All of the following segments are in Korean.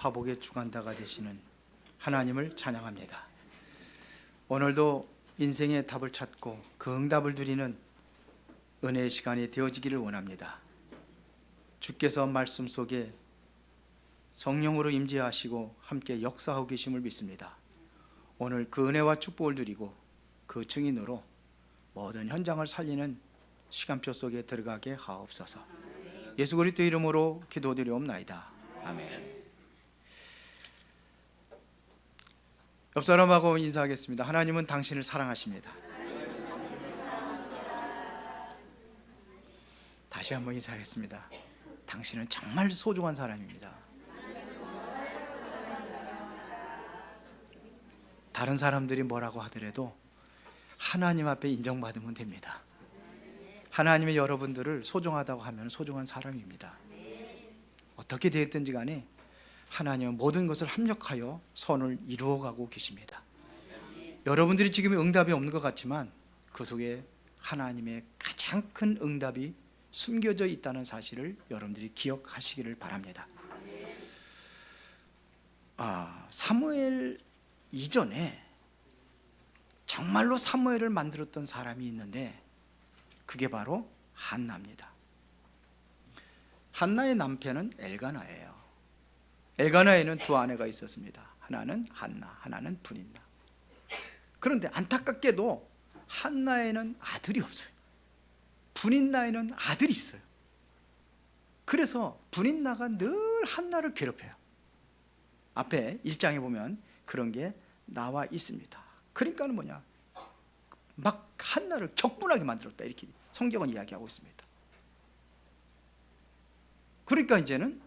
화복의 주관자가 되시는 하나님을 찬양합니다. 오늘도 인생의 답을 찾고 그 응답을 누리는 은혜의 시간이 되어지기를 원합니다. 주께서 말씀 속에 성령으로 임재하시고 함께 역사하고 계심을 믿습니다. 오늘 그 은혜와 축복을 누리고 그 증인으로 모든 현장을 살리는 시간표 속에 들어가게 하옵소서. 예수 그리스도 이름으로 기도드리옵나이다. 아멘. 옆 사람하고 인사하겠습니다. 하나님은 당신을 사랑하십니다. 다시 한번 인사하겠습니다. 당신은 정말 소중한 사람입니다. 다른 사람들이 뭐라고 하더라도 하나님 앞에 인정받으면 됩니다. 하나님이 여러분들을 소중하다고 하면 소중한 사람입니다. 어떻게 되었든지 간에 하나님은 모든 것을 합력하여 선을 이루어가고 계십니다. 여러분들이 지금 응답이 없는 것 같지만 그 속에 하나님의 가장 큰 응답이 숨겨져 있다는 사실을 여러분들이 기억하시기를 바랍니다. 사무엘 이전에 정말로 사무엘을 만들었던 사람이 있는데 그게 바로 한나입니다. 한나의 남편은 엘가나예요. 엘가나에는 두 아내가 있었습니다. 하나는 한나, 하나는 브닌나. 그런데 안타깝게도 한나에는 아들이 없어요. 브닌나에는 아들이 있어요. 그래서 브닌나가 늘 한나를 괴롭혀요. 앞에 1장에 보면 그런 게 나와 있습니다. 그러니까는 뭐냐, 막 한나를 격분하게 만들었다, 이렇게 성경은 이야기하고 있습니다. 그러니까 이제는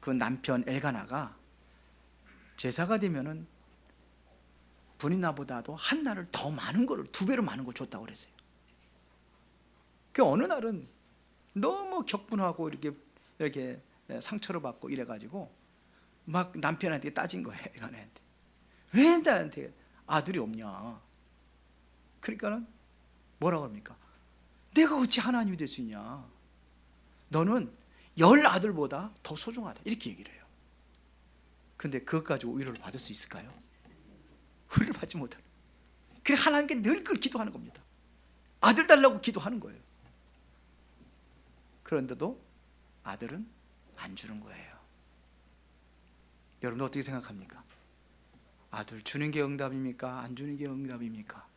그 남편 엘가나가 제사가 되면은 브닌나보다도 한나를 더 많은 거를, 2배로 많은 걸 줬다고 그랬어요. 그 어느 날은 너무 격분하고 이렇게 상처를 받고 이래가지고 막 남편한테 따진 거예요. 엘가나한테, 왜 나한테 아들이 없냐. 그러니까는 뭐라고 합니까? 내가 어찌 하나님이 될 수 있냐. 너는 10 아들보다 더 소중하다, 이렇게 얘기를 해요. 근데 그것 가지고 위로를 받을 수 있을까요? 위로를 받지 못하는. 그래 하나님께 늘 그걸 기도하는 겁니다. 아들 달라고 기도하는 거예요. 그런데도 아들은 안 주는 거예요. 여러분 어떻게 생각합니까? 아들 주는 게 응답입니까? 안 주는 게 응답입니까?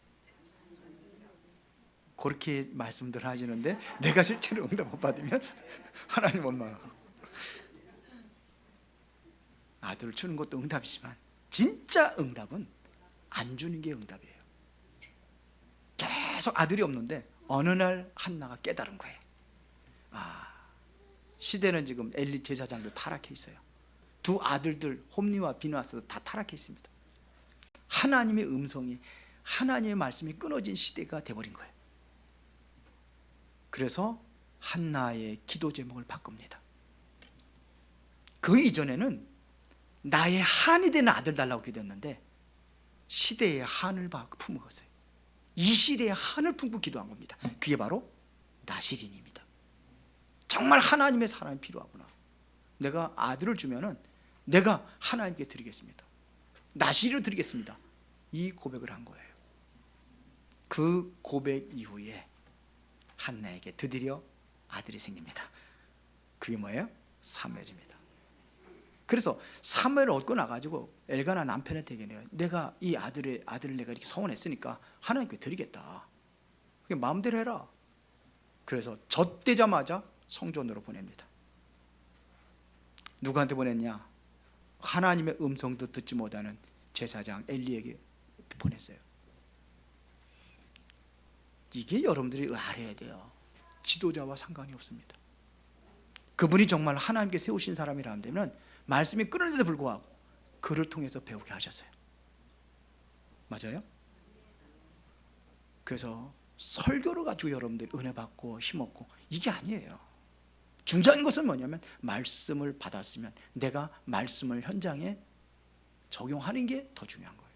그렇게 말씀들 하시는데 내가 실제로 응답 못 받으면 하나님 원망하고. 아들을 주는 것도 응답이지만 진짜 응답은 안 주는 게 응답이에요. 계속 아들이 없는데 어느 날 한나가 깨달은 거예요. 시대는 지금 엘리 제사장도 타락해 있어요. 두 아들들 홈니와 비느하스도 다 타락해 있습니다. 하나님의 음성이, 하나님의 말씀이 끊어진 시대가 돼버린 거예요. 그래서 한나의 기도 제목을 바꿉니다. 그 이전에는 나의 한이 되는 아들 달라고 기도했는데 시대의 한을 품었어요. 이 시대의 한을 품고 기도한 겁니다. 그게 바로 나시린입니다. 정말 하나님의 사람이 필요하구나. 내가 아들을 주면은 내가 하나님께 드리겠습니다. 나시린을 드리겠습니다. 이 고백을 한 거예요. 그 고백 이후에 한나에게 드디어 아들이 생깁니다. 그게 뭐예요? 사무엘입니다. 그래서 사무엘을 얻고 나가지고 엘가나 남편한테 얘기해요. 내가 이 아들을 내가 이렇게 서원했으니까 하나님께 드리겠다. 그게 마음대로 해라. 그래서 젖되자마자 성전으로 보냅니다. 누구한테 보냈냐? 하나님의 음성도 듣지 못하는 제사장 엘리에게 보냈어요. 이게 여러분들이 알아야 돼요. 지도자와 상관이 없습니다. 그분이 정말 하나님께 세우신 사람이라면 말씀이 끊어진데도 불구하고 그를 통해서 배우게 하셨어요. 맞아요? 그래서 설교를 가지고 여러분들이 은혜 받고 힘없고 이게 아니에요. 중요한 것은 뭐냐면 말씀을 받았으면 내가 말씀을 현장에 적용하는 게 더 중요한 거예요.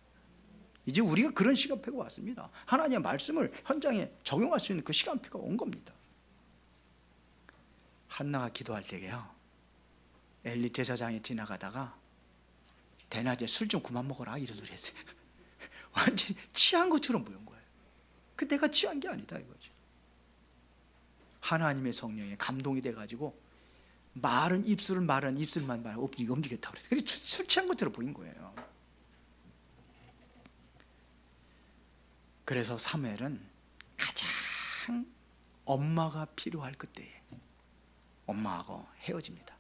이제 우리가 그런 시간표가 왔습니다. 하나님의 말씀을 현장에 적용할 수 있는 그 시간표가 온 겁니다. 한나가 기도할 때게요, 엘리 제사장이 지나가다가 대낮에 술 좀 그만 먹어라 이런 소리 했어요. 완전히 취한 것처럼 보인 거예요. 그 내가 취한 게 아니다 이거죠. 하나님의 성령에 감동이 돼가지고 말은 입술만 말 움직였다고 그랬어요. 그게 술 취한 것처럼 보인 거예요. 그래서 사무엘은 가장 엄마가 필요할 그때에 엄마하고 헤어집니다.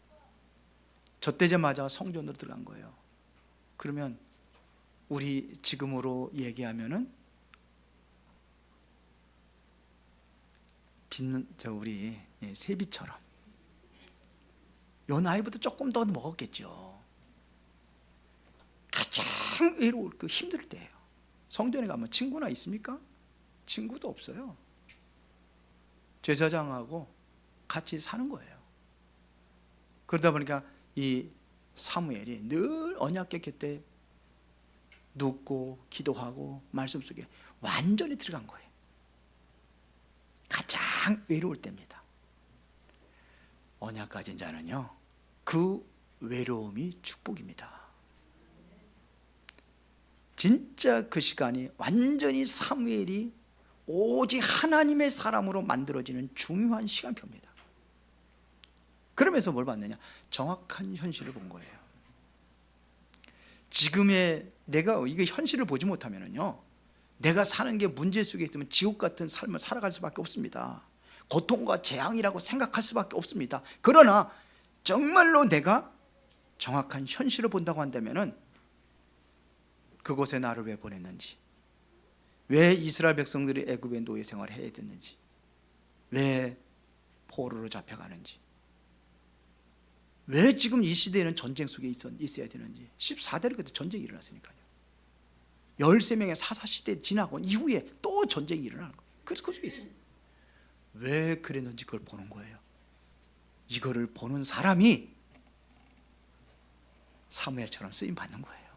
젖되자마자 성전으로 들어간 거예요. 그러면 우리 지금으로 얘기하면은 우리 세비처럼 요 나이부터 조금 더 먹었겠죠. 가장 외로울 힘들 때예요. 성전에 가면 친구나 있습니까? 친구도 없어요. 제사장하고 같이 사는 거예요. 그러다 보니까 이 사무엘이 늘 언약궤 곁에 눕고 기도하고 말씀 속에 완전히 들어간 거예요. 가장 외로울 때입니다. 언약 가진 자는요, 그 외로움이 축복입니다. 진짜 그 시간이 완전히 사무엘이 오직 하나님의 사람으로 만들어지는 중요한 시간표입니다. 그러면서 뭘 봤느냐? 정확한 현실을 본 거예요. 지금의 내가 이게 현실을 보지 못하면요, 내가 사는 게 문제 속에 있으면 지옥 같은 삶을 살아갈 수밖에 없습니다. 고통과 재앙이라고 생각할 수밖에 없습니다. 그러나 정말로 내가 정확한 현실을 본다고 한다면은 그곳에 나를 왜 보냈는지, 왜 이스라엘 백성들이 애굽의 노예 생활을 해야 됐는지, 왜 포로로 잡혀가는지, 왜 지금 이 시대에는 전쟁 속에 있어야 되는지. 14대를 그때 전쟁이 일어났으니까요. 13명의 사사시대 지나고 이후에 또 전쟁이 일어나는 거예요. 그래서 그 속에 있어요. 왜 그랬는지 그걸 보는 거예요. 이거를 보는 사람이 사무엘처럼 쓰임 받는 거예요.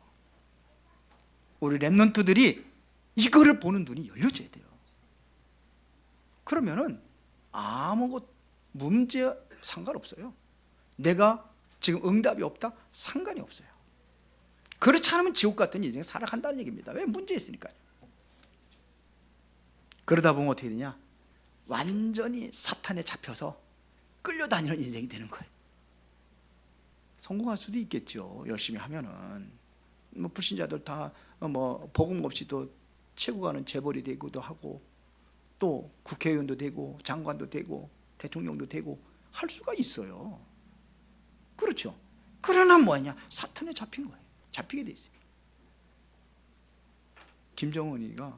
우리 렘넌트들이 이거를 보는 눈이 열려져야 돼요. 그러면은 아무것 문제 상관없어요. 내가 지금 응답이 없다? 상관이 없어요. 그렇지 않으면 지옥 같은 인생에 살아간다는 얘기입니다. 왜? 문제 있으니까요. 그러다 보면 어떻게 되냐? 완전히 사탄에 잡혀서 끌려다니는 인생이 되는 거예요. 성공할 수도 있겠죠. 열심히 하면은. 불신자들 다 복음 없이도 최고 가는 재벌이 되기도 하고, 또 국회의원도 되고 장관도 되고 대통령도 되고 할 수가 있어요. 그렇죠. 그러나 뭐냐? 사탄에 잡힌 거예요. 잡히게 돼 있어요. 김정은이가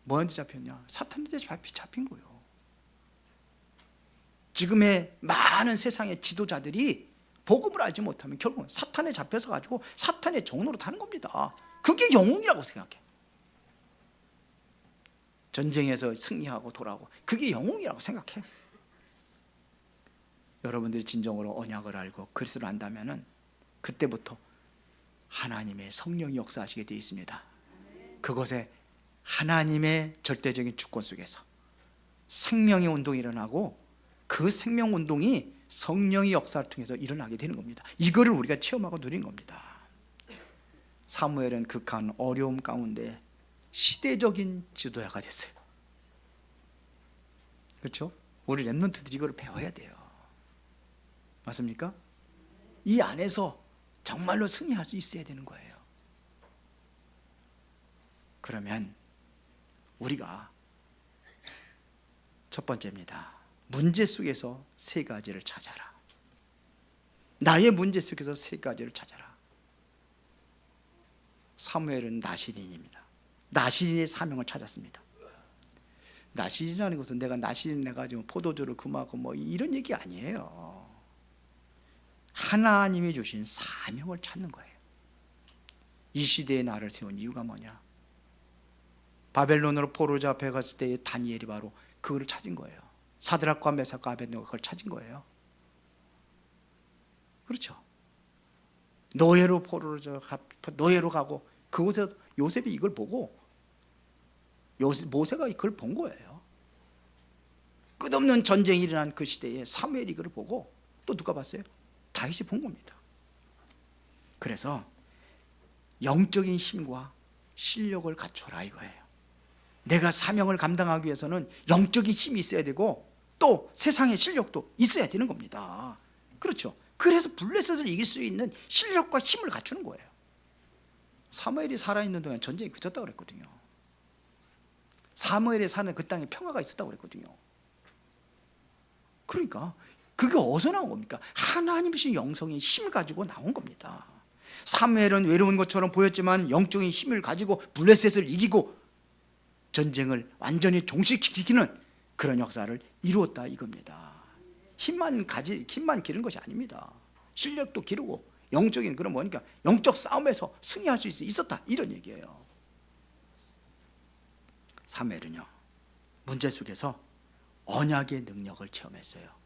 뭐한테 잡혔냐? 사탄한테 잡힌 거예요. 지금의 많은 세상의 지도자들이 복음을 알지 못하면 결국은 사탄에 잡혀서 가지고 사탄의 종로로 타는 겁니다. 그게 영웅이라고 생각해. 전쟁에서 승리하고 돌아오고 그게 영웅이라고 생각해. 여러분들이 진정으로 언약을 알고 그리스도를 안다면은 그때부터 하나님의 성령이 역사하시게 되어 있습니다. 그곳에 하나님의 절대적인 주권 속에서 생명의 운동이 일어나고, 그 생명 운동이 성령의 역사를 통해서 일어나게 되는 겁니다. 이거를 우리가 체험하고 누린 겁니다. 사무엘은 극한 어려움 가운데 시대적인 지도자가 됐어요. 그렇죠? 우리 렘넌트들이 이걸 배워야 돼요. 맞습니까? 이 안에서 정말로 승리할 수 있어야 되는 거예요. 그러면 우리가 첫 번째입니다. 문제 속에서 세 가지를 찾아라. 나의 문제 속에서 세 가지를 찾아라. 사무엘은 나시린입니다. 나시린의 사명을 찾았습니다. 나시린이라는 것은 내가 나시린 해가지고 포도주를 금하고 이런 얘기 아니에요. 하나님이 주신 사명을 찾는 거예요. 이 시대에 나를 세운 이유가 뭐냐? 바벨론으로 포로 잡혀갔을 때 다니엘이 바로 그거를 찾은 거예요. 사드락과 메삭과 아벳네고가 그걸 찾은 거예요. 그렇죠. 노예로 노예로 가고, 그곳에서 요셉이 이걸 보고 모세가 그걸 본 거예요. 끝없는 전쟁이 일어난 그 시대에 사무엘이 이걸 보고, 또 누가 봤어요? 다윗이 본 겁니다. 그래서 영적인 힘과 실력을 갖춰라 이거예요. 내가 사명을 감당하기 위해서는 영적인 힘이 있어야 되고 또 세상의 실력도 있어야 되는 겁니다. 그렇죠. 그래서 블레셋을 이길 수 있는 실력과 힘을 갖추는 거예요. 사무엘이 살아있는 동안 전쟁이 그쳤다고 그랬거든요. 사무엘이 사는 그 땅에 평화가 있었다고 그랬거든요. 그러니까 그게 어디서 나온 겁니까? 하나님이신 영성의 힘을 가지고 나온 겁니다. 사무엘은 외로운 것처럼 보였지만 영적인 힘을 가지고 블레셋을 이기고 전쟁을 완전히 종식시키는 그런 역사를 이루었다 이겁니다. 힘만 기르는 것이 아닙니다. 실력도 기르고 영적인 그런 뭐니까 영적 싸움에서 승리할 수 있었다 이런 얘기예요. 사무엘은요 문제 속에서 언약의 능력을 체험했어요.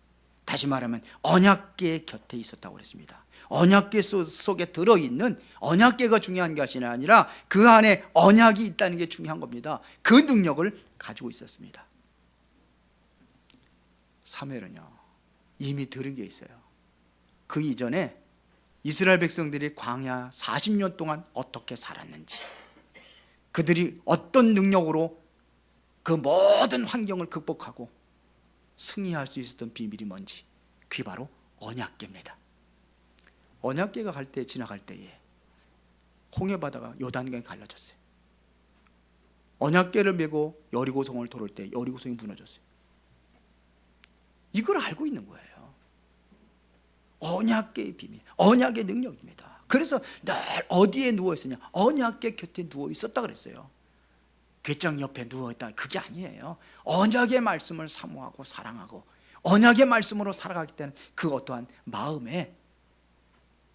다시 말하면 언약궤 곁에 있었다고 그랬습니다. 언약궤 속에 들어있는 언약궤가 중요한 것이 아니라 그 안에 언약이 있다는 게 중요한 겁니다. 그 능력을 가지고 있었습니다. 사무엘은요 이미 들은 게 있어요. 그 이전에 이스라엘 백성들이 광야 40년 동안 어떻게 살았는지, 그들이 어떤 능력으로 그 모든 환경을 극복하고 승리할 수 있었던 비밀이 뭔지, 그게 바로 언약궤입니다. 언약궤가 지나갈 때에 홍해 바다가 요단강에 갈라졌어요. 언약궤를 메고 여리고성을 돌을 때 여리고성이 무너졌어요. 이걸 알고 있는 거예요. 언약궤의 비밀, 언약의 능력입니다. 그래서 늘 어디에 누워 있었냐? 언약궤 곁에 누워 있었다 그랬어요. 궤장 옆에 누워있다, 그게 아니에요. 언약의 말씀을 사모하고 사랑하고 언약의 말씀으로 살아가기 때문에 그 어떠한 마음에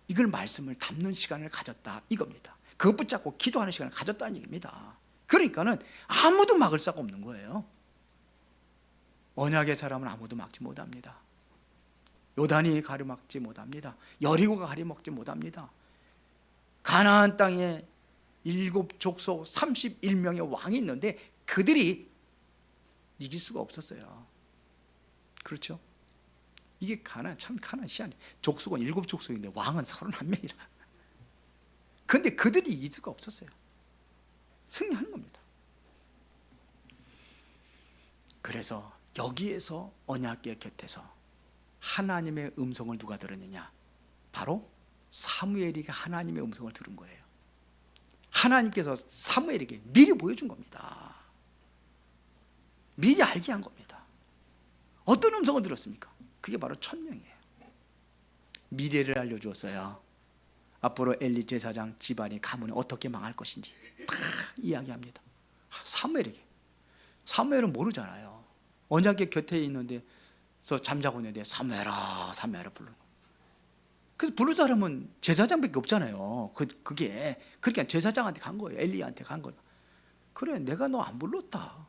이걸 말씀을 담는 시간을 가졌다 이겁니다. 그것 붙잡고 기도하는 시간을 가졌다는 얘기입니다. 그러니까는 아무도 막을 수가 없는 거예요. 언약의 사람은 아무도 막지 못합니다. 요단이 가로막지 못합니다. 여리고가 가로막지 못합니다. 가나안 땅에 7족속 31명의 왕이 있는데 그들이 이길 수가 없었어요. 그렇죠? 이게 참 가나안 시안이 족속은 7족속인데 왕은 31명이라. 그런데 그들이 이길 수가 없었어요. 승리하는 겁니다. 그래서 여기에서 언약궤 곁에서 하나님의 음성을 누가 들었느냐? 바로 사무엘이 하나님의 음성을 들은 거예요. 하나님께서 사무엘에게 미리 보여준 겁니다. 미리 알게 한 겁니다. 어떤 음성을 들었습니까? 그게 바로 천명이에요. 미래를 알려주었어요. 앞으로 엘리 제사장 집안이 가문이 어떻게 망할 것인지 다 이야기합니다. 사무엘에게. 사무엘은 모르잖아요. 언약궤 곁에 있는데 잠자고 있는데 사무엘아 사무엘아 부르는 거예요. 그래서 부를 사람은 제사장밖에 없잖아요. 그게 그러니까 제사장한테 간 거예요. 엘리야한테 간 거예요. 그래 내가 너 안 불렀다.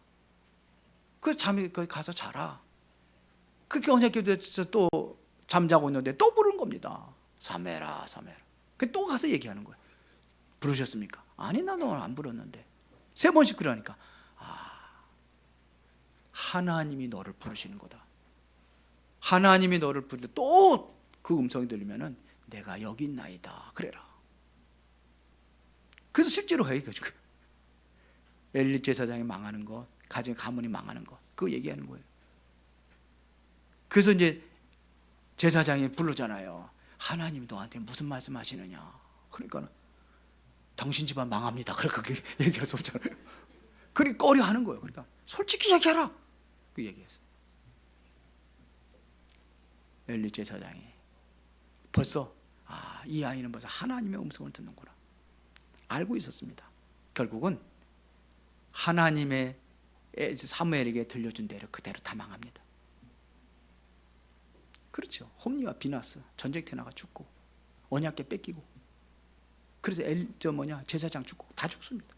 그래서 잠이 거기 가서 자라. 그렇게 언약궤에서 또 잠자고 있는데 또 부른 겁니다. 사무엘아 사무엘아. 또 가서 얘기하는 거예요. 부르셨습니까? 아니 나 너 안 불렀는데. 3번씩 그러니까 하나님이 너를 부르시는 거다. 하나님이 너를 부르는데 또 그 음성이 들리면은 내가 여기 있나이다 그래라. 그래서 실제로 해요. 엘리 제사장이 망하는 것, 가문이 망하는 것, 그거 얘기하는 거예요. 그래서 이제 제사장이 부르잖아요. 하나님이 너한테 무슨 말씀하시느냐? 그러니까 당신 집안 망합니다. 그렇게 얘기할 수 없잖아요. 그러니까 꺼려하는 거예요. 그러니까 솔직히 얘기하라. 그 얘기했어요. 엘리 제사장이 벌써 이 아이는 벌써 하나님의 음성을 듣는구나 알고 있었습니다. 결국은 하나님의 사무엘에게 들려준 대로 그대로 다 망합니다. 그렇죠. 홈리와 비나스 전쟁터 나가 죽고 언약궤 뺏기고 그래서 제사장 죽고 다 죽습니다.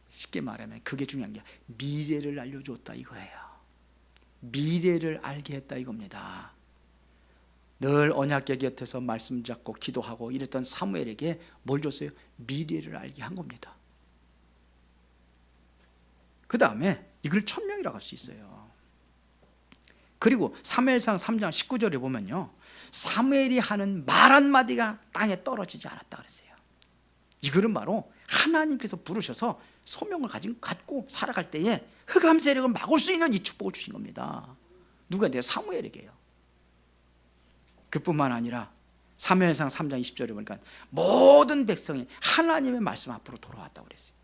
쉽게 말하면 그게 중요한 게 미래를 알려주었다 이거예요. 미래를 알게 했다 이겁니다. 늘 언약궤 곁에서 말씀 잡고 기도하고 이랬던 사무엘에게 뭘 줬어요? 미래를 알게 한 겁니다. 그 다음에 이걸 천명이라고 할 수 있어요. 그리고 사무엘상 3장 19절에 보면요, 사무엘이 하는 말 한마디가 땅에 떨어지지 않았다 그랬어요. 이거는 바로 하나님께서 부르셔서 소명을 갖고 살아갈 때에 흑암 세력을 막을 수 있는 이 축복을 주신 겁니다. 누구한테? 사무엘에게요. 그뿐만 아니라 사무엘상 3장 20절에 보니까 모든 백성이 하나님의 말씀 앞으로 돌아왔다고 그랬어요.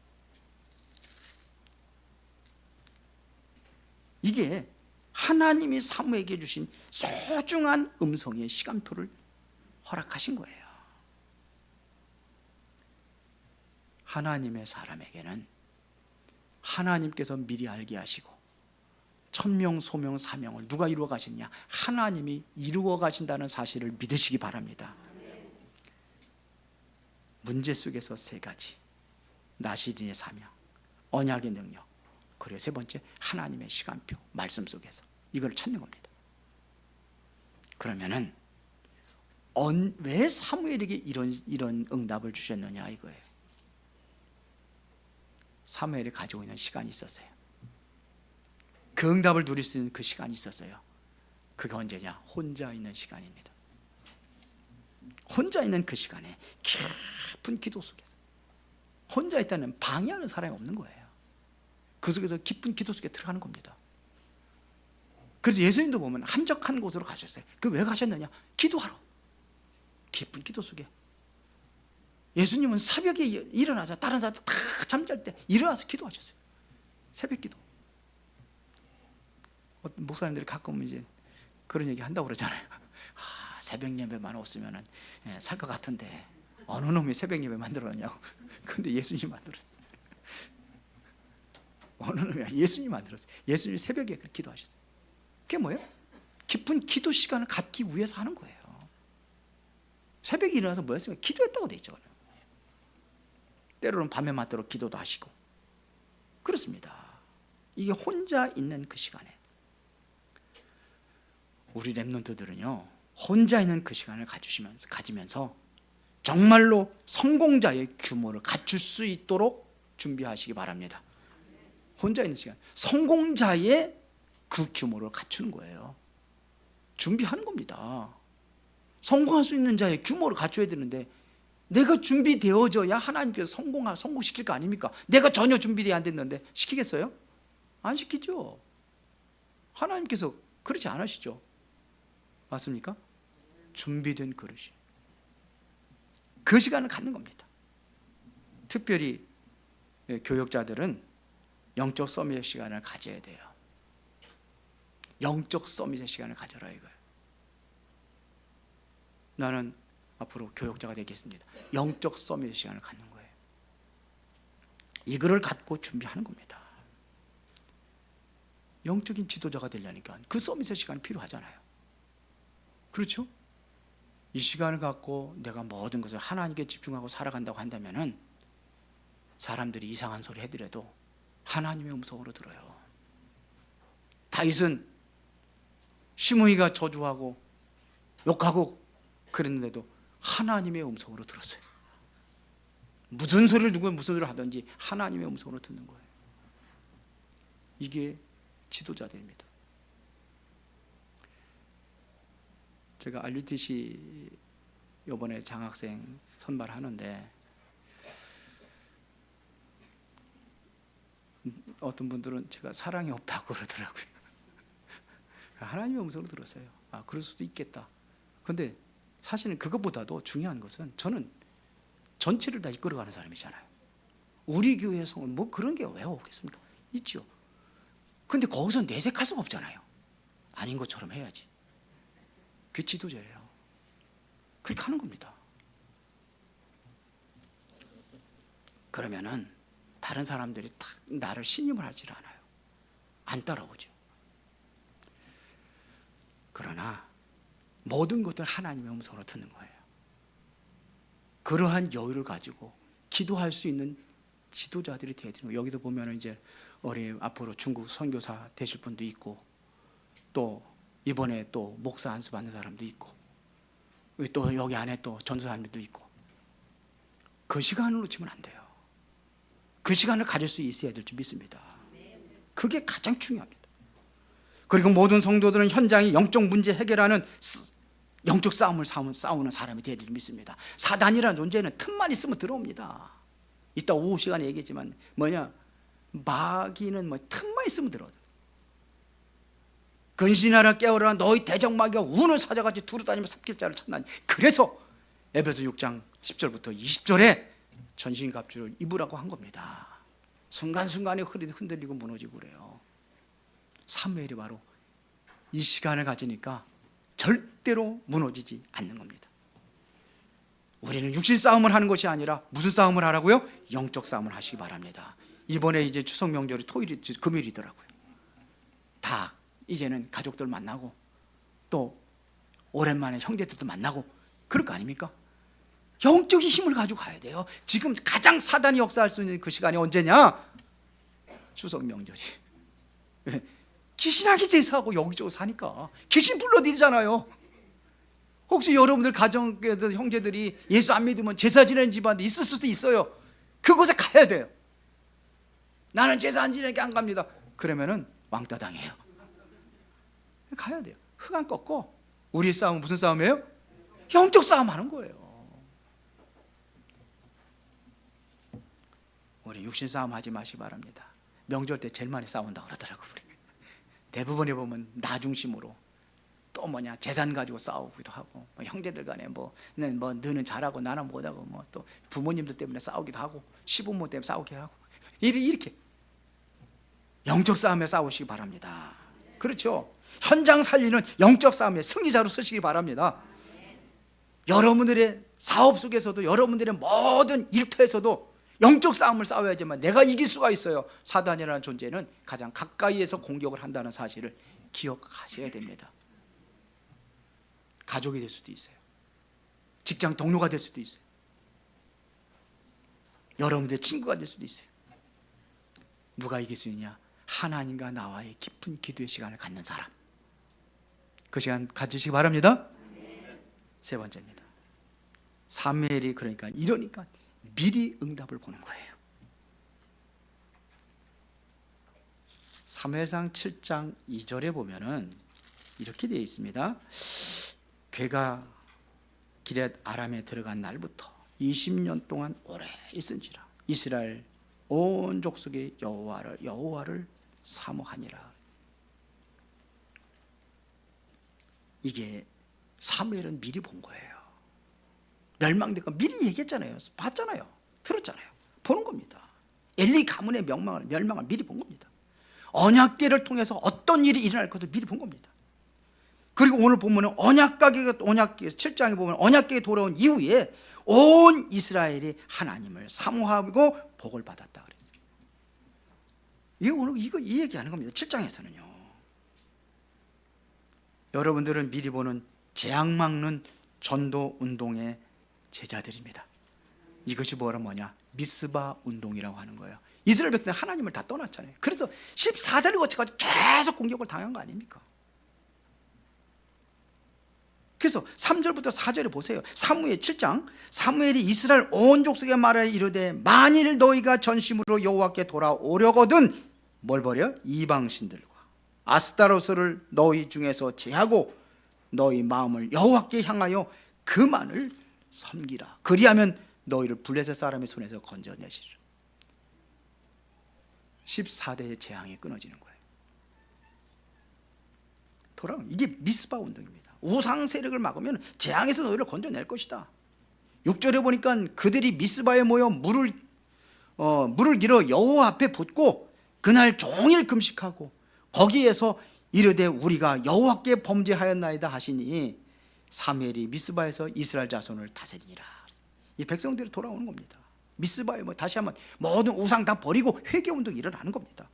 이게 하나님이 사무에게 주신 소중한 음성의 시간표를 허락하신 거예요. 하나님의 사람에게는 하나님께서 미리 알게 하시고 천명, 소명, 사명을 누가 이루어 가시느냐? 하나님이 이루어 가신다는 사실을 믿으시기 바랍니다. 문제 속에서 세 가지: 나시린의 사명, 언약의 능력, 그리고 세 번째 하나님의 시간표, 말씀 속에서 이걸 찾는 겁니다. 그러면은 왜 사무엘에게 이런 응답을 주셨느냐 이거예요. 사무엘이 가지고 있는 시간이 있었어요. 그 응답을 누릴 수 있는 그 시간이 있었어요. 그게 언제냐? 혼자 있는 시간입니다. 혼자 있는 그 시간에 깊은 기도 속에서, 혼자 있다는 방해하는 사람이 없는 거예요. 그 속에서 깊은 기도 속에 들어가는 겁니다. 그래서 예수님도 보면 한적한 곳으로 가셨어요. 그 왜 가셨느냐? 기도하러. 깊은 기도 속에. 예수님은 새벽에 일어나서 다른 사람들 다 잠잘 때 일어나서 기도하셨어요. 새벽 기도. 목사님들이 가끔 이제 그런 얘기 한다고 그러잖아요. 새벽 예배만 없으면 살 것 같은데 어느 놈이 새벽 예배 만들었냐고. 근데 예수님이 만들었어요. 어느 놈이 예수님이 만들었어요. 예수님이 새벽에 기도하셨어요. 그게 뭐예요? 깊은 기도 시간을 갖기 위해서 하는 거예요. 새벽에 일어나서 뭐 했습니까? 기도했다고 돼 있죠. 때로는 밤에 맞도록 기도도 하시고 그렇습니다. 이게 혼자 있는 그 시간에 우리 렘넌트들은요, 혼자 있는 그 시간을 가지면서 정말로 성공자의 규모를 갖출 수 있도록 준비하시기 바랍니다. 혼자 있는 시간, 성공자의 그 규모를 갖추는 거예요. 준비하는 겁니다. 성공할 수 있는 자의 규모를 갖춰야 되는데 내가 준비되어져야 하나님께서 성공시킬 거 아닙니까? 내가 전혀 준비되어 안 됐는데 시키겠어요? 안 시키죠. 하나님께서 그렇지 않으시죠. 맞습니까? 준비된 그릇이. 그 시간을 갖는 겁니다. 특별히 교역자들은 영적 서밋의 시간을 가져야 돼요. 영적 서밋의 시간을 가져라 이거예요. 나는 앞으로 교역자가 되겠습니다. 영적 서밋의 시간을 갖는 거예요. 이거를 갖고 준비하는 겁니다. 영적인 지도자가 되려니까 그 서밋의 시간이 필요하잖아요. 그렇죠? 이 시간을 갖고 내가 모든 것을 하나님께 집중하고 살아간다고 한다면은 사람들이 이상한 소리 해드려도 하나님의 음성으로 들어요. 다윗은 시므이가 저주하고 욕하고 그랬는데도 하나님의 음성으로 들었어요. 무슨 소리를 누가 무슨 소리를 하든지 하나님의 음성으로 듣는 거예요. 이게 지도자들입니다. 제가 RUTC 이번에 장학생 선발하는데 어떤 분들은 제가 사랑이 없다고 그러더라고요. 하나님의 음성을 들었어요. 그럴 수도 있겠다. 그런데 사실은 그것보다도 중요한 것은 저는 전체를 다 이끌어가는 사람이잖아요. 우리 교회의 성은 뭐 그런 게 왜 오겠습니까? 있죠. 근데 거기서 내색할 수가 없잖아요. 아닌 것처럼 해야지. 그게 지도자예요. 그렇게 하는 겁니다. 그러면은 다른 사람들이 딱 나를 신임을 하질 않아요. 안 따라오죠. 그러나 모든 것들 하나님의 음성으로 듣는 거예요. 그러한 여유를 가지고 기도할 수 있는 지도자들이 되야 되는 거예요. 여기도 보면 이제 앞으로 중국 선교사 되실 분도 있고, 또 이번에 또 목사 안수 받는 사람도 있고, 또 여기 안에 또 전도사님도 있고, 그 시간을 놓치면 안 돼요. 그 시간을 가질 수 있어야 될 줄 믿습니다. 그게 가장 중요합니다. 그리고 모든 성도들은 현장이 영적 문제 해결하는 영적 싸움을 싸우는 사람이 되리를 믿습니다. 사단이라는 존재는 틈만 있으면 들어옵니다. 이따 오후 시간에 얘기했지만 마귀는 틈만 있으면 들어오다. 근신하라 깨어라 너희 대적마귀가 우는 사자같이 두루다니며 삽길 자를 찾나니. 그래서 에베소 6장 10절부터 20절에 전신갑주를 입으라고 한 겁니다. 순간순간에 흔들리고 무너지고 그래요. 사무엘이 바로 이 시간을 가지니까 절대로 무너지지 않는 겁니다. 우리는 육신 싸움을 하는 것이 아니라 무슨 싸움을 하라고요? 영적 싸움을 하시기 바랍니다. 이번에 이제 추석 명절이 금요일이더라고요. 다 이제는 가족들 만나고 또 오랜만에 형제들도 만나고 그럴 거 아닙니까? 영적인 힘을 가지고 가야 돼요. 지금 가장 사단이 역사할 수 있는 그 시간이 언제냐? 추석 명절이. 귀신하기 제사하고 여기저기 사니까 귀신 불러들이잖아요. 혹시 여러분들 가정 형제들이 예수 안 믿으면 제사 지내는 집안도 있을 수도 있어요. 그곳에 가야 돼요. 나는 제사 안 지내니까 안 갑니다. 그러면은 왕따 당해요. 가야 돼요. 흑안 꺾고. 우리 싸움은 무슨 싸움이에요? 영적 싸움 하는 거예요. 우리 육신 싸움 하지 마시기 바랍니다. 명절 때 제일 많이 싸운다고 그러더라고요. 대부분에 보면 나 중심으로 또 재산 가지고 싸우기도 하고 형제들 간에 너는 잘하고 나는 못하고 또 부모님들 때문에 싸우기도 하고 시부모 때문에 싸우기도 하고 이렇게 영적 싸움에 싸우시기 바랍니다. 그렇죠? 현장 살리는 영적 싸움의 승리자로 서시기 바랍니다. 여러분들의 사업 속에서도 여러분들의 모든 일터에서도 영적 싸움을 싸워야지만 내가 이길 수가 있어요. 사단이라는 존재는 가장 가까이에서 공격을 한다는 사실을 기억하셔야 됩니다. 가족이 될 수도 있어요. 직장 동료가 될 수도 있어요. 여러분들의 친구가 될 수도 있어요. 누가 이길 수 있냐? 하나님과 나와의 깊은 기도의 시간을 갖는 사람. 그 시간 가지시기 바랍니다. 세 번째입니다. 사무엘이 이러니까 미리 응답을 보는 거예요. 사무엘상 7장 2절에 보면은 이렇게 되어 있습니다. 괴가 기럇 아람에 들어간 날부터 20년 동안 오래 있은지라 이스라엘 온 족속의 여호와를 사모하니라. 이게 사무엘은 미리 본 거예요. 멸망될까 미리 얘기했잖아요. 봤잖아요. 들었잖아요. 보는 겁니다. 엘리 가문의 멸망을 미리 본 겁니다. 언약궤를 통해서 어떤 일이 일어날 것을 미리 본 겁니다. 그리고 오늘 보면은 언약궤 7장에 보면 언약궤에 돌아온 이후에 온 이스라엘이 하나님을 사모하고 복을 받았다 그랬어요. 이게 오늘 이 얘기하는 겁니다. 7장에서는요. 여러분들은 미리 보는 재앙 막는 전도 운동의 제자들입니다. 이것이 미스바 운동이라고 하는 거예요. 이스라엘 백성은 하나님을 다 떠났잖아요. 그래서 14대를 거쳐가지고 계속 공격을 당한 거 아닙니까? 그래서 3절부터 4절에 보세요. 사무엘 7장 사무엘이 이스라엘 온 족속에 말하여 이르되 만일 너희가 전심으로 여호와께 돌아오려거든 뭘 버려? 이방신들과 아스타로스를 너희 중에서 제하고 너희 마음을 여호와께 향하여 그만을 섬기라. 그리하면 너희를 블레셋 사람의 손에서 건져내시리라. 14대의 재앙이 끊어지는 거예요. 이게 미스바 운동입니다. 우상 세력을 막으면 재앙에서 너희를 건져낼 것이다. 6절에 보니까 그들이 미스바에 모여 물을 길어 여호와 앞에 붓고 그날 종일 금식하고 거기에서 이르되 우리가 여호와께 범죄하였나이다 하시니 사무엘이 미스바에서 이스라엘 자손을 다스리니라. 이 백성들이 돌아오는 겁니다. 미스바에 다시 한번 모든 우상 다 버리고 회개운동이 일어나는 겁니다.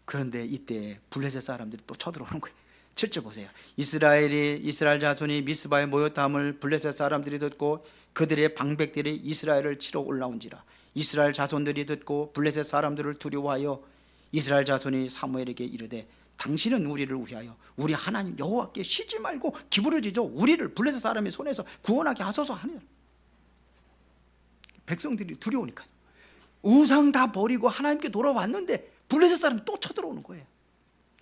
그런데 이때 블레셋 사람들이 또 쳐들어오는 거예요. 7절 보세요. 이스라엘 자손이 미스바에 모였다함을 블레셋 사람들이 듣고 그들의 방백들이 이스라엘을 치러 올라온지라. 이스라엘 자손들이 듣고 블레셋 사람들을 두려워하여 이스라엘 자손이 사무엘에게 이르되 당신은 우리를 위하여 우리 하나님 여호와께 쉬지 말고 기부러지죠. 우리를 블레셋 사람의 손에서 구원하게 하소서 하니라. 백성들이 두려우니까요. 우상 다 버리고 하나님께 돌아왔는데 블레셋 사람이 또 쳐들어오는 거예요.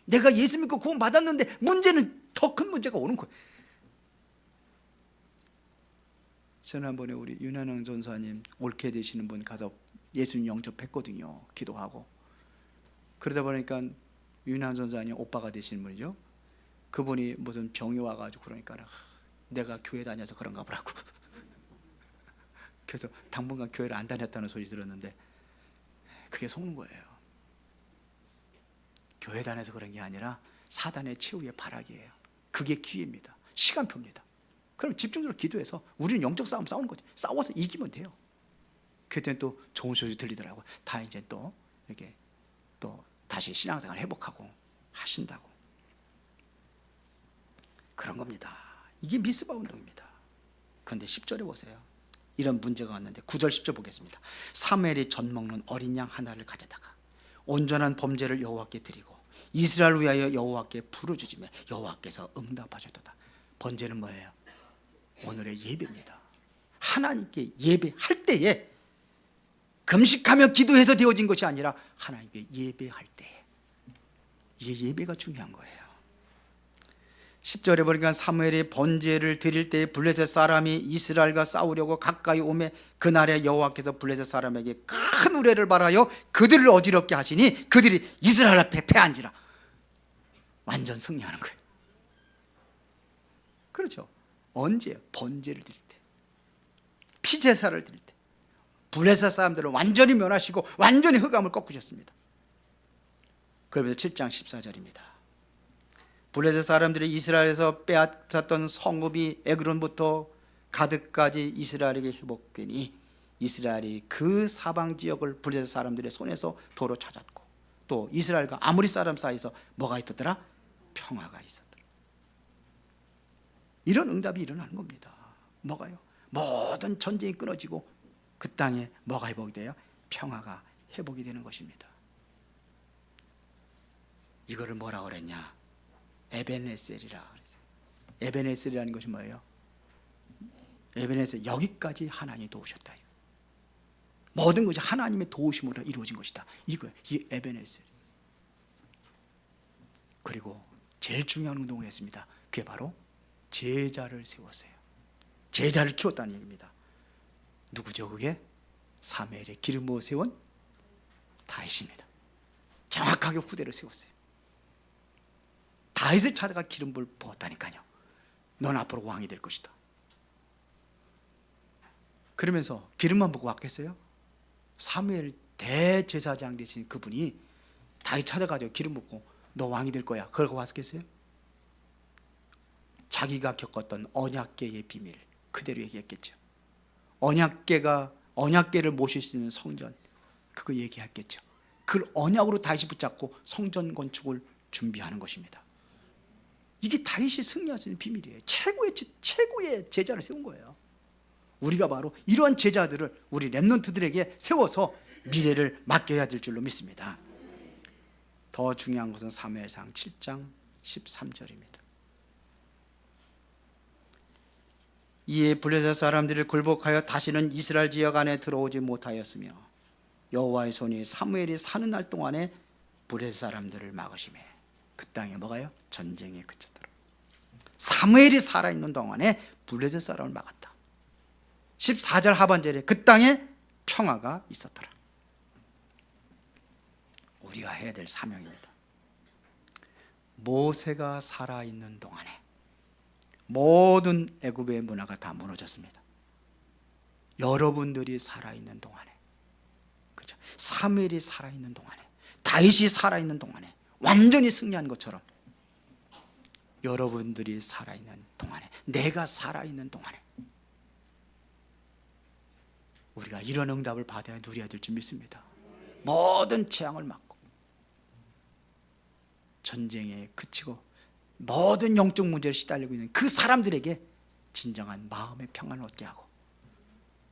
내가 예수 믿고 구원 받았는데 문제는 더 큰 문제가 오는 거예요. 지난번에 우리 윤한영 전사님 옳게 되시는 분 가서 예수님 영접했거든요. 기도하고. 그러다 보니까 윤한영 전사님 오빠가 되시는 분이죠. 그분이 무슨 병이 와가지고 그러니까 내가 교회 다녀서 그런가 보라고. 그래서 당분간 교회를 안 다녔다는 소리 들었는데 그게 속는 거예요. 교회 다녀서 그런 게 아니라 사단의 최후의 발악이에요. 그게 기회입니다. 시간표입니다. 그럼 집중적으로 기도해서 우리는 영적 싸움 싸우는 거죠. 싸워서 이기면 돼요. 그때는 또 좋은 소리 들리더라고요. 다 이제 또 이렇게 또 다시 신앙생활 회복하고 하신다고. 그런 겁니다. 이게 미스바 운동입니다. 그런데 10절에 보세요. 이런 문제가 왔는데 9절 10절 보겠습니다. 사무엘이 젖 먹는 어린 양 하나를 가져다가 온전한 범죄를 여호와께 드리고 이스라엘 위하여 여호와께 부르짖으며 여호와께서 응답하셨도다. 번제는 뭐예요? 오늘의 예배입니다. 하나님께 예배할 때에 금식하며 기도해서 되어진 것이 아니라 하나님께 예배할 때에, 이게 예배가 중요한 거예요. 10절에 보니까 사무엘이 번제를 드릴 때에 블레셋 사람이 이스라엘과 싸우려고 가까이 오매 그날에 여호와께서 블레셋 사람에게 큰 우레를 발하여 그들을 어지럽게 하시니 그들이 이스라엘 앞에 패한지라. 완전 승리하는 거예요. 그렇죠. 언제? 번제를 드릴 때, 피제사를 드릴 때 블레셋 사람들을 완전히 멸하시고 완전히 흑암을 꺾으셨습니다. 그러면서 7장 14절입니다. 블레셋 사람들이 이스라엘에서 빼앗았던 성읍이 에그론부터 가드까지 이스라엘에게 회복되니 이스라엘이 그 사방 지역을 블레셋 사람들의 손에서 도로 찾았고 또 이스라엘과 아모리 사람 사이에서 뭐가 있었더라? 평화가 있었더라. 이런 응답이 일어나는 겁니다. 뭐가요? 모든 전쟁이 끊어지고 그 땅에 뭐가 회복이 돼요? 평화가 회복이 되는 것입니다. 이거를 뭐라고 그랬냐? 에벤에셀이라 그랬어요. 에벤에셀이라는 것이 뭐예요? 에벤에셀, 여기까지 하나님이 도우셨다. 모든 것이 하나님의 도우심으로 이루어진 것이다. 이거예요. 이 에벤에셀. 그리고 제일 중요한 운동을 했습니다. 그게 바로 제자를 세웠어요. 제자를 키웠다는 얘기입니다. 누구죠 그게? 사무엘의 기름 부어 세운 다윗입니다. 정확하게 후대를 세웠어요. 다윗을 찾아가 기름을 부었다니까요. 넌 앞으로 왕이 될 것이다. 그러면서 기름만 보고 왔겠어요? 사무엘 대제사장 되신 그분이 다윗 찾아가지고 기름 붓고 너 왕이 될 거야. 그러고 왔겠어요? 자기가 겪었던 언약궤의 비밀 그대로 얘기했겠죠. 언약궤를 모실 수 있는 성전, 그거 얘기했겠죠. 그걸 언약으로 다시 붙잡고 성전 건축을 준비하는 것입니다. 이게 다윗이 승리할 수 있는 비밀이에요. 최고의 제자를 세운 거예요. 우리가 바로 이러한 제자들을 우리 렘넌트들에게 세워서 미래를 맡겨야 될 줄로 믿습니다. 더 중요한 것은 사무엘상 7장 13절입니다. 이에 블레셋 사람들이 굴복하여 다시는 이스라엘 지역 안에 들어오지 못하였으며 여호와의 손이 사무엘이 사는 날 동안에 블레셋 사람들을 막으시매 그 땅에 뭐가요? 전쟁에 그쳤더라. 사무엘이 살아있는 동안에 블레셋 사람을 막았다. 14절 하반절에 그 땅에 평화가 있었더라. 우리가 해야 될 사명입니다. 모세가 살아있는 동안에 모든 애굽의 문화가 다 무너졌습니다. 여러분들이 살아있는 동안에, 그렇죠? 사무엘이 살아있는 동안에, 다윗이 살아있는 동안에, 완전히 승리한 것처럼 여러분들이 살아있는 동안에, 내가 살아있는 동안에 우리가 이런 응답을 받아야 누려야 될 줄 믿습니다. 모든 재앙을 막고 전쟁에 그치고 모든 영적 문제를 시달리고 있는 그 사람들에게 진정한 마음의 평안을 얻게 하고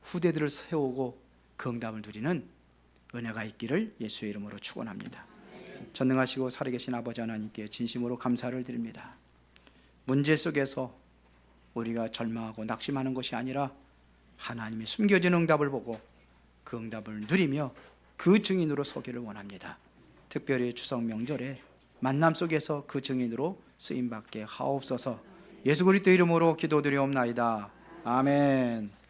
후대들을 세우고 그 응답을 누리는 은혜가 있기를 예수의 이름으로 축원합니다. 전능하시고 살아계신 아버지 하나님께 진심으로 감사를 드립니다. 문제 속에서 우리가 절망하고 낙심하는 것이 아니라 하나님의 숨겨진 응답을 보고 그 응답을 누리며 그 증인으로 서기를 원합니다. 특별히 추석 명절에 만남 속에서 그 증인으로 쓰임받게 하옵소서. 예수 그리스도 이름으로 기도드리옵나이다. 아멘.